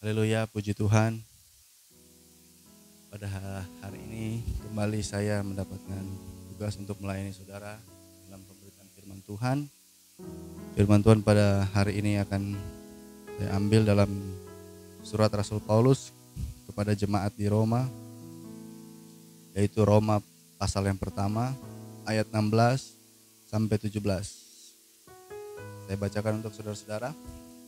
Haleluya, puji Tuhan. Pada hari ini kembali saya mendapatkan tugas untuk melayani saudara dalam pemberitaan firman Tuhan. Firman Tuhan pada hari ini akan saya ambil dalam surat Rasul Paulus kepada jemaat di Roma, yaitu Roma pasal yang pertama ayat 16 sampai 17. Saya bacakan untuk saudara-saudara.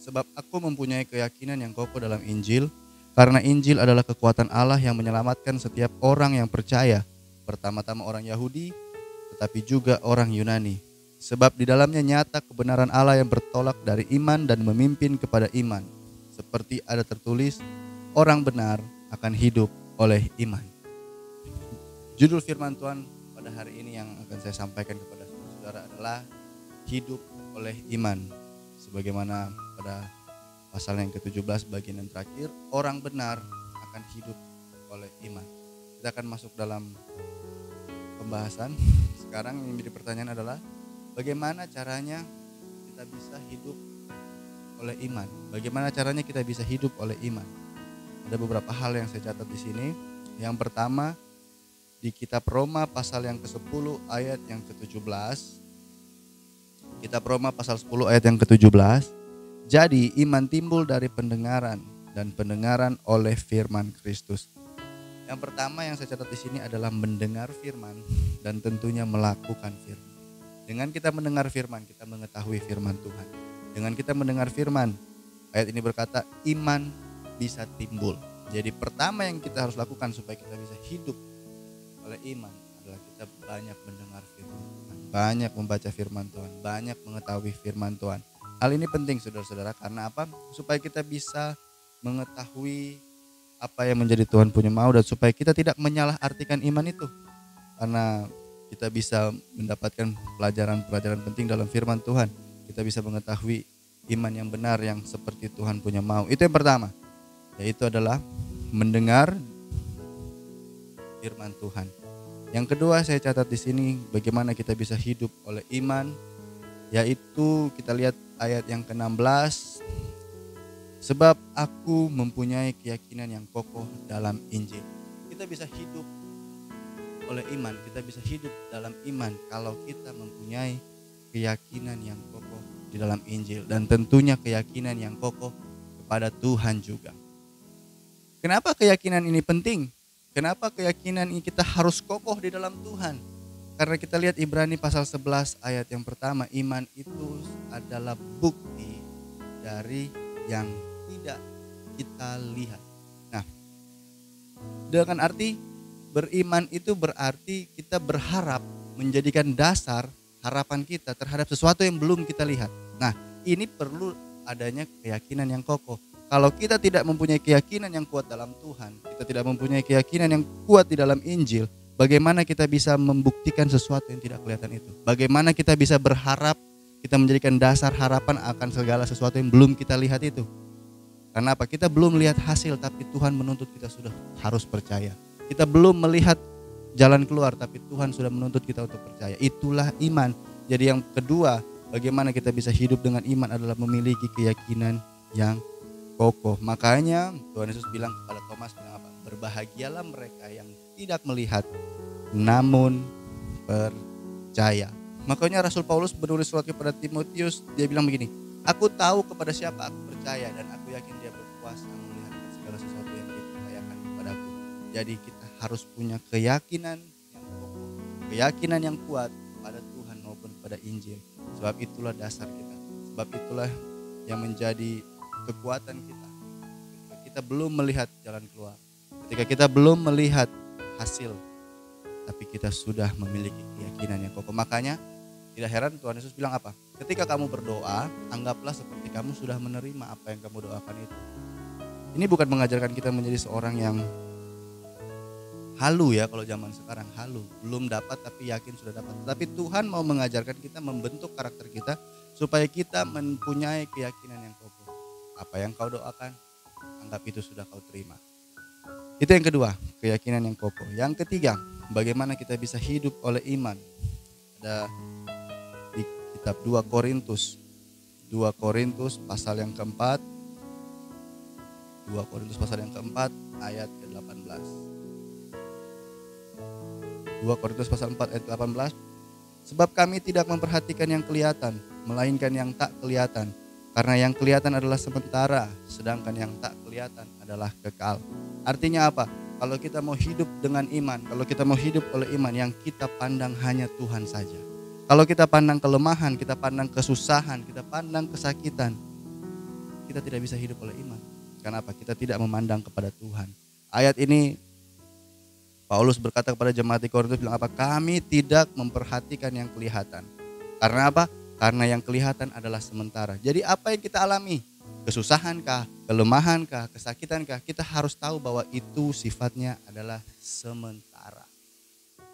Sebab aku mempunyai keyakinan yang kokoh dalam Injil, karena Injil adalah kekuatan Allah yang menyelamatkan setiap orang yang percaya, pertama-tama orang Yahudi, tetapi juga orang Yunani. Sebab di dalamnya nyata kebenaran Allah yang bertolak dari iman dan memimpin kepada iman. Seperti ada tertulis, orang benar akan hidup oleh iman. Judul firman Tuhan pada hari ini yang akan saya sampaikan kepada saudara adalah hidup oleh iman. Sebagaimana pada pasal yang ke-17 bagian yang terakhir, orang benar akan hidup oleh iman. Kita akan masuk dalam pembahasan. Sekarang yang menjadi pertanyaan adalah bagaimana caranya kita bisa hidup oleh iman? Bagaimana caranya kita bisa hidup oleh iman? Ada beberapa hal yang saya catat di sini. Yang pertama, di kitab Roma pasal yang ke-10 ayat yang ke-17. Kitab Roma pasal 10 ayat yang ke-17. Jadi iman timbul dari pendengaran dan pendengaran oleh firman Kristus. Yang pertama yang saya catat di sini adalah mendengar firman dan tentunya melakukan firman. Dengan kita mendengar firman, kita mengetahui firman Tuhan. Dengan kita mendengar firman, ayat ini berkata iman bisa timbul. Jadi pertama yang kita harus lakukan supaya kita bisa hidup oleh iman adalah kita banyak mendengar firman Tuhan, banyak membaca firman Tuhan, banyak mengetahui firman Tuhan. Hal ini penting saudara-saudara, karena apa? Supaya kita bisa mengetahui apa yang menjadi Tuhan punya mau, dan supaya kita tidak menyalahartikan iman itu. Karena kita bisa mendapatkan pelajaran-pelajaran penting dalam firman Tuhan. Kita bisa mengetahui iman yang benar yang seperti Tuhan punya mau. Itu yang pertama, yaitu adalah mendengar firman Tuhan. Yang kedua saya catat di sini bagaimana kita bisa hidup oleh iman, yaitu kita lihat ayat yang ke-16. Sebab aku mempunyai keyakinan yang kokoh dalam Injil. Kita bisa hidup oleh iman, kita bisa hidup dalam iman kalau kita mempunyai keyakinan yang kokoh di dalam Injil, dan tentunya keyakinan yang kokoh kepada Tuhan juga. Kenapa keyakinan ini penting? Kenapa keyakinan ini kita harus kokoh di dalam Tuhan? Karena kita lihat Ibrani pasal 11 ayat yang pertama, iman itu adalah bukti dari yang tidak kita lihat. Nah, dengan arti beriman itu berarti kita berharap, menjadikan dasar harapan kita terhadap sesuatu yang belum kita lihat. Nah, ini perlu adanya keyakinan yang kokoh. Kalau kita tidak mempunyai keyakinan yang kuat dalam Tuhan, kita tidak mempunyai keyakinan yang kuat di dalam Injil, bagaimana kita bisa membuktikan sesuatu yang tidak kelihatan itu? Bagaimana kita bisa berharap, kita menjadikan dasar harapan akan segala sesuatu yang belum kita lihat itu? Karena apa? Kita belum lihat hasil, tapi Tuhan menuntut kita sudah harus percaya. Kita belum melihat jalan keluar, tapi Tuhan sudah menuntut kita untuk percaya. Itulah iman. Jadi yang kedua, bagaimana kita bisa hidup dengan iman adalah memiliki keyakinan yang kokoh. Makanya Tuhan Yesus bilang kepada Thomas, bilang apa? Berbahagialah mereka yang tidak melihat namun percaya. Makanya Rasul Paulus menulis surat kepada Timotius, dia bilang begini, aku tahu kepada siapa aku percaya dan aku yakin dia berkuasa melihatkan segala sesuatu yang dipercayakan kepadaku. Jadi kita harus punya keyakinan yang kokoh, keyakinan yang kuat pada Tuhan maupun pada Injil. Sebab itulah dasar kita. Sebab itulah yang menjadi kekuatan kita. Ketika kita belum melihat jalan keluar, ketika kita belum melihat hasil, tapi kita sudah memiliki keyakinan yang kokoh. Makanya tidak heran Tuhan Yesus bilang apa? Ketika kamu berdoa, anggaplah seperti kamu sudah menerima apa yang kamu doakan itu. Ini bukan mengajarkan kita menjadi seorang yang halu ya, kalau zaman sekarang halu, belum dapat tapi yakin sudah dapat. Tapi Tuhan mau mengajarkan kita, membentuk karakter kita supaya kita mempunyai keyakinan yang kokoh. Apa yang kau doakan, anggap itu sudah kau terima. Itu yang kedua, keyakinan yang kokoh. Yang ketiga, bagaimana kita bisa hidup oleh iman. Ada di kitab 2 Korintus pasal yang keempat, 2 2 Korintus pasal yang keempat ayat ke-18. 2 Korintus pasal 4 ayat 18. Sebab kami tidak memperhatikan yang kelihatan, melainkan yang tak kelihatan. Karena yang kelihatan adalah sementara, sedangkan yang tak kelihatan adalah kekal. Artinya apa? Kalau kita mau hidup dengan iman, kalau kita mau hidup oleh iman, yang kita pandang hanya Tuhan saja. Kalau kita pandang kelemahan, kita pandang kesusahan, kita pandang kesakitan, kita tidak bisa hidup oleh iman. Kenapa? Kita tidak memandang kepada Tuhan. Ayat ini Paulus berkata kepada jemaat di Korintus bilang apa? Kami tidak memperhatikan yang kelihatan. Karena apa? Karena yang kelihatan adalah sementara. Jadi apa yang kita alami? Kesusahankah, kelemahankah, kesakitankah? Kita harus tahu bahwa itu sifatnya adalah sementara.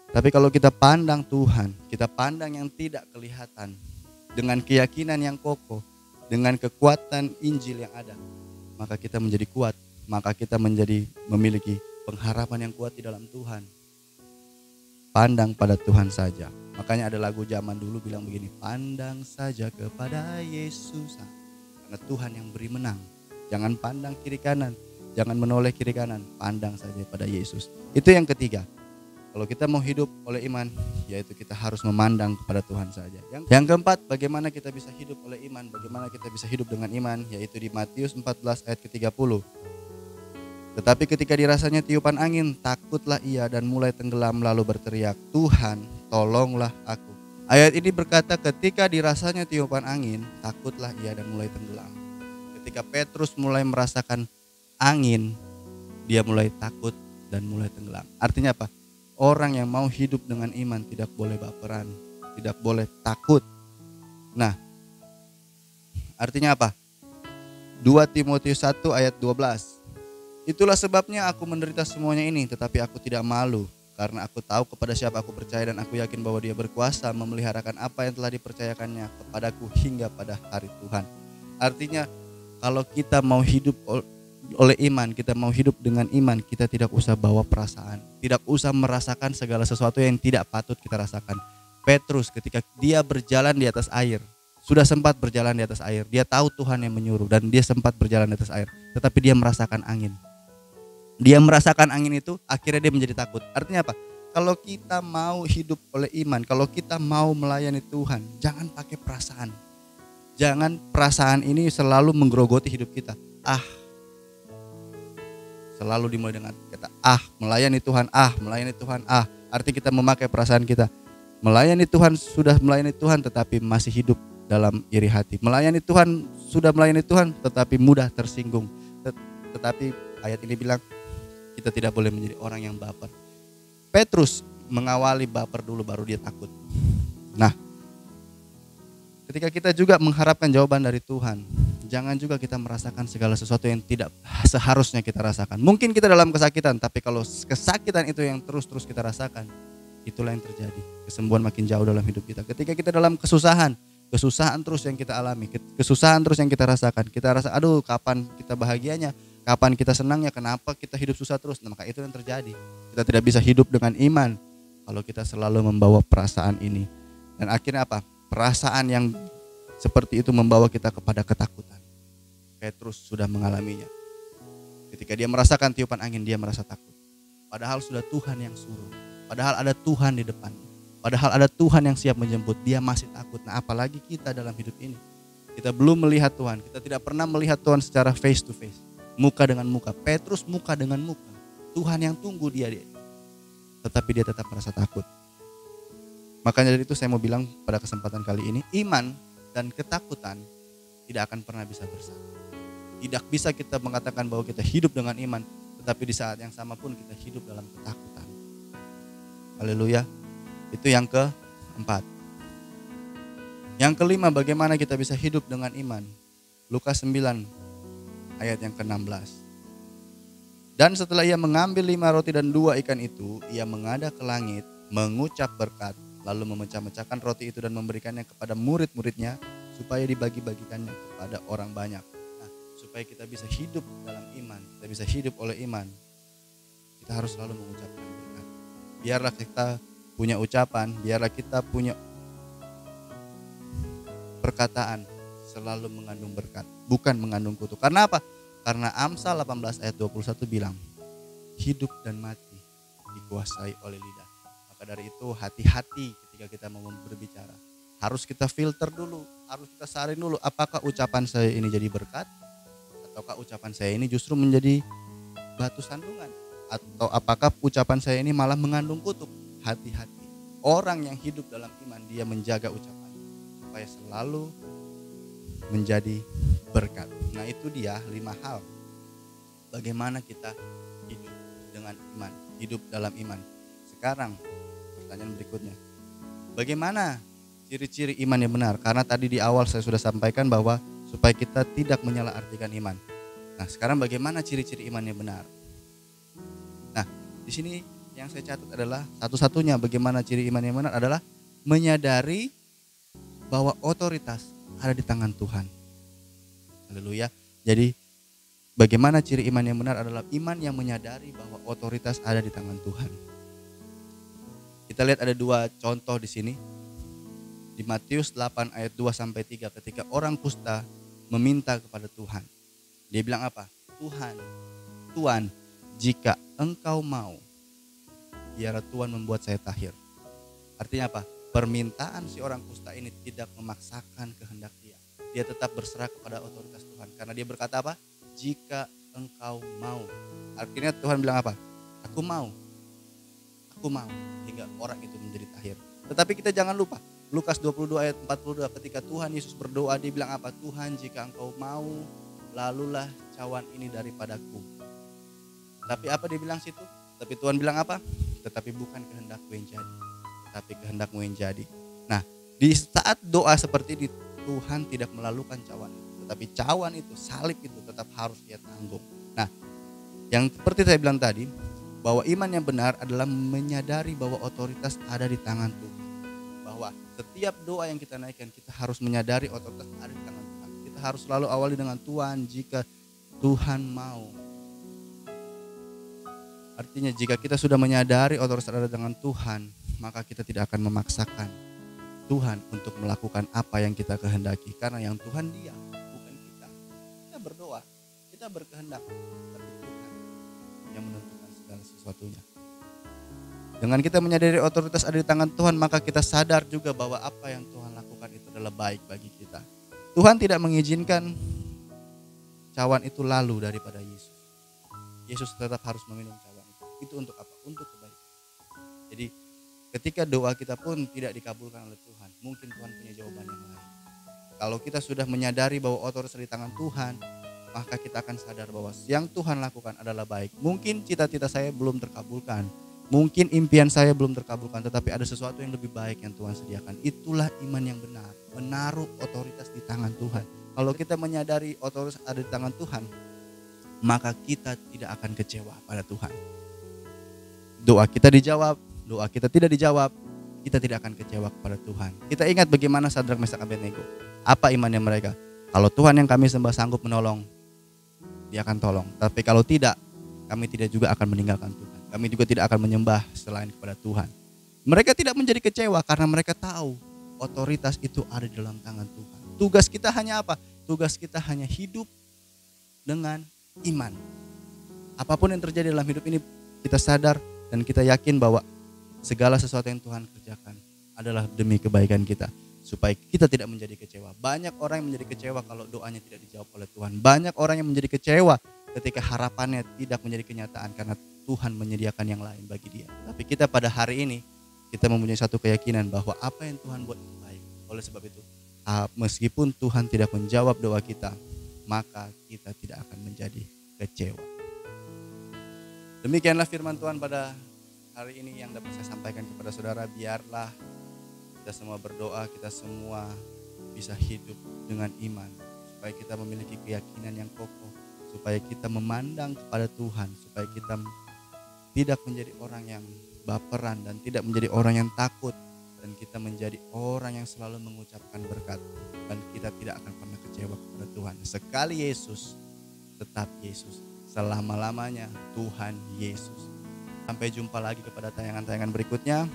Tapi kalau kita pandang Tuhan, kita pandang yang tidak kelihatan, dengan keyakinan yang kokoh, dengan kekuatan Injil yang ada, maka kita menjadi kuat, maka kita menjadi memiliki pengharapan yang kuat di dalam Tuhan. Pandang pada Tuhan saja. Makanya ada lagu zaman dulu bilang begini, pandang saja kepada Yesus, karena Tuhan yang beri menang. Jangan pandang kiri kanan, jangan menoleh kiri kanan, pandang saja pada Yesus. Itu yang ketiga. Kalau kita mau hidup oleh iman, yaitu kita harus memandang kepada Tuhan saja. Yang keempat, bagaimana kita bisa hidup oleh iman, bagaimana kita bisa hidup dengan iman, yaitu di Matius 14 ayat ke-30. Tetapi ketika dirasanya tiupan angin, takutlah ia dan mulai tenggelam lalu berteriak, Tuhan, tolonglah aku. Ayat ini berkata ketika dirasanya tiupan angin, takutlah ia dan mulai tenggelam. Ketika Petrus mulai merasakan angin, dia mulai takut dan mulai tenggelam. Artinya apa? Orang yang mau hidup dengan iman tidak boleh baperan, tidak boleh takut. Nah, artinya apa? 2 Timotius 1 ayat 12. Itulah sebabnya aku menderita semuanya ini, tetapi aku tidak malu, karena aku tahu kepada siapa aku percaya dan aku yakin bahwa Dia berkuasa memeliharakan apa yang telah dipercayakannya kepadaku hingga pada hari Tuhan. Artinya kalau kita mau hidup oleh iman, kita mau hidup dengan iman, kita tidak usah bawa perasaan, tidak usah merasakan segala sesuatu yang tidak patut kita rasakan. Petrus ketika dia berjalan di atas air, sudah sempat berjalan di atas air, dia tahu Tuhan yang menyuruh dan dia sempat berjalan di atas air, tetapi dia merasakan angin. Dia merasakan angin itu, akhirnya dia menjadi takut. Artinya apa? Kalau kita mau hidup oleh iman, kalau kita mau melayani Tuhan, jangan pakai perasaan. Jangan perasaan ini selalu menggerogoti hidup kita. Selalu dimulai dengan kata melayani Tuhan, melayani Tuhan, Arti kita memakai perasaan kita. Melayani Tuhan, sudah melayani Tuhan tetapi masih hidup dalam iri hati. Melayani Tuhan, sudah melayani Tuhan tetapi mudah tersinggung. Tetapi ayat ini bilang kita tidak boleh menjadi orang yang baper. Petrus mengawali baper dulu baru dia takut. Nah, ketika kita juga mengharapkan jawaban dari Tuhan, jangan juga kita merasakan segala sesuatu yang tidak seharusnya kita rasakan. Mungkin kita dalam kesakitan, tapi kalau kesakitan itu yang terus-terus kita rasakan, itulah yang terjadi. Kesembuhan makin jauh dalam hidup kita. Ketika kita dalam kesusahan terus yang kita alami, kesusahan terus yang kita rasakan. Kita rasa, aduh kapan kita bahagianya, kapan kita senangnya, kenapa kita hidup susah terus. Nah, maka itu yang terjadi. Kita tidak bisa hidup dengan iman kalau kita selalu membawa perasaan ini. Dan akhirnya apa? Perasaan yang seperti itu membawa kita kepada ketakutan. Petrus sudah mengalaminya. Ketika dia merasakan tiupan angin, dia merasa takut. Padahal sudah Tuhan yang suruh. Padahal ada Tuhan di depannya. Padahal ada Tuhan yang siap menjemput, dia masih takut. Nah, apalagi kita dalam hidup ini. Kita belum melihat Tuhan, kita tidak pernah melihat Tuhan secara face to face, muka dengan muka. Petrus muka dengan muka. Tuhan yang tunggu dia. Tetapi dia tetap merasa takut. Makanya dari itu saya mau bilang pada kesempatan kali ini, iman dan ketakutan tidak akan pernah bisa bersatu. Tidak bisa kita mengatakan bahwa kita hidup dengan iman, tetapi di saat yang sama pun kita hidup dalam ketakutan. Haleluya. Itu yang keempat. Yang kelima, bagaimana kita bisa hidup dengan iman. Lukas 9 ayat yang ke-16. Dan setelah ia mengambil 5 roti dan 2 ikan itu, ia menghadap ke langit, mengucap berkat, lalu memecah-mecahkan roti itu dan memberikannya kepada murid-muridnya supaya dibagi-bagikannya kepada orang banyak. Nah, supaya kita bisa hidup dalam iman, kita bisa hidup oleh iman, kita harus selalu mengucapkan berkat. Biarlah kita punya ucapan, biarlah kita punya perkataan selalu mengandung berkat, bukan mengandung kutuk. Karena apa? Karena Amsal 18 ayat 21 bilang, hidup dan mati dikuasai oleh lidah. Maka dari itu hati-hati ketika kita mau berbicara. Harus kita filter dulu, harus kita saring dulu apakah ucapan saya ini jadi berkat ataukah ucapan saya ini justru menjadi batu sandungan, atau apakah ucapan saya ini malah mengandung kutuk. Hati-hati. Orang yang hidup dalam iman dia menjaga ucapan supaya selalu menjadi berkat. Nah, itu dia 5 hal bagaimana kita hidup dengan iman, hidup dalam iman. Sekarang pertanyaan berikutnya, bagaimana ciri-ciri iman yang benar? Karena tadi di awal saya sudah sampaikan bahwa supaya kita tidak menyalahartikan iman. Nah, sekarang bagaimana ciri-ciri iman yang benar? Nah, di sini yang saya catat adalah satu-satunya bagaimana ciri iman yang benar adalah menyadari bahwa otoritas ada di tangan Tuhan. Haleluya. Jadi bagaimana ciri iman yang benar adalah iman yang menyadari bahwa otoritas ada di tangan Tuhan. Kita lihat ada 2 contoh di sini. Di Matius 8 ayat 2 sampai 3 ketika orang kusta meminta kepada Tuhan. Dia bilang apa? Tuhan, jika Engkau mau, biarlah Tuhan membuat saya tahir. Artinya apa? Permintaan si orang kusta ini tidak memaksakan kehendak dia. Dia tetap berserah kepada otoritas Tuhan. Karena dia berkata apa? Jika Engkau mau. Akhirnya Tuhan bilang apa? Aku mau. Hingga orang itu menjadi tahir. Tetapi kita jangan lupa. Lukas 22 ayat 42 ketika Tuhan Yesus berdoa dia bilang apa? Tuhan, jika Engkau mau, lalulah cawan ini daripadaku. Tapi apa dia bilang situ? Tapi Tuhan bilang apa? Tetapi bukan kehendakku yang jadi, tapi kehendakmu yang jadi. Nah, di saat doa seperti ini Tuhan tidak melalukan cawan itu, tetapi cawan itu, salib itu tetap harus dia tanggung. Nah, yang seperti saya bilang tadi, bahwa iman yang benar adalah menyadari bahwa otoritas ada di tangan Tuhan. Bahwa setiap doa yang kita naikkan, kita harus menyadari otoritas ada di tangan Tuhan. Kita harus selalu awali dengan Tuhan, jika Tuhan mau. Artinya jika kita sudah menyadari otoritas ada di tangan Tuhan, maka kita tidak akan memaksakan Tuhan untuk melakukan apa yang kita kehendaki. Karena yang Tuhan dia, bukan kita. Kita berdoa, kita berkehendak, tapi Tuhan yang menentukan segala sesuatunya. Dengan kita menyadari otoritas ada di tangan Tuhan, maka kita sadar juga bahwa apa yang Tuhan lakukan itu adalah baik bagi kita. Tuhan tidak mengizinkan cawan itu lalu daripada Yesus. Yesus tetap harus meminum cawan itu. Itu untuk apa? Untuk kebaikan. Jadi ketika doa kita pun tidak dikabulkan oleh Tuhan, mungkin Tuhan punya jawaban yang lain. Kalau kita sudah menyadari bahwa otoritas di tangan Tuhan, maka kita akan sadar bahwa yang Tuhan lakukan adalah baik. Mungkin cita-cita saya belum terkabulkan, mungkin impian saya belum terkabulkan, tetapi ada sesuatu yang lebih baik yang Tuhan sediakan. Itulah iman yang benar, menaruh otoritas di tangan Tuhan. Kalau kita menyadari otoritas ada di tangan Tuhan, maka kita tidak akan kecewa pada Tuhan. Doa kita dijawab, doa kita tidak dijawab, kita tidak akan kecewa kepada Tuhan. Kita ingat bagaimana Sadrak, Mesak, Abednego. Apa imannya mereka? Kalau Tuhan yang kami sembah sanggup menolong, dia akan tolong. Tapi kalau tidak, kami tidak juga akan meninggalkan Tuhan. Kami juga tidak akan menyembah selain kepada Tuhan. Mereka tidak menjadi kecewa karena mereka tahu otoritas itu ada di dalam tangan Tuhan. Tugas kita hanya apa? Tugas kita hanya hidup dengan iman. Apapun yang terjadi dalam hidup ini, kita sadar dan kita yakin bahwa segala sesuatu yang Tuhan kerjakan adalah demi kebaikan kita, supaya kita tidak menjadi kecewa. Banyak orang yang menjadi kecewa kalau doanya tidak dijawab oleh Tuhan. Banyak orang yang menjadi kecewa ketika harapannya tidak menjadi kenyataan karena Tuhan menyediakan yang lain bagi dia. Tapi kita pada hari ini, kita mempunyai satu keyakinan bahwa apa yang Tuhan buat itu baik. Oleh sebab itu, meskipun Tuhan tidak menjawab doa kita, maka kita tidak akan menjadi kecewa. Demikianlah firman Tuhan pada hari ini yang dapat saya sampaikan kepada saudara. Biarlah kita semua berdoa, kita semua bisa hidup dengan iman, supaya kita memiliki keyakinan yang kokoh, supaya kita memandang kepada Tuhan, supaya kita tidak menjadi orang yang baperan dan tidak menjadi orang yang takut, dan kita menjadi orang yang selalu mengucapkan berkat, dan kita tidak akan pernah kecewa kepada Tuhan. Sekali Yesus, tetap Yesus. Selama-lamanya Tuhan Yesus. Sampai jumpa lagi kepada tayangan-tayangan berikutnya.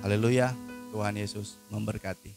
Haleluya, Tuhan Yesus memberkati.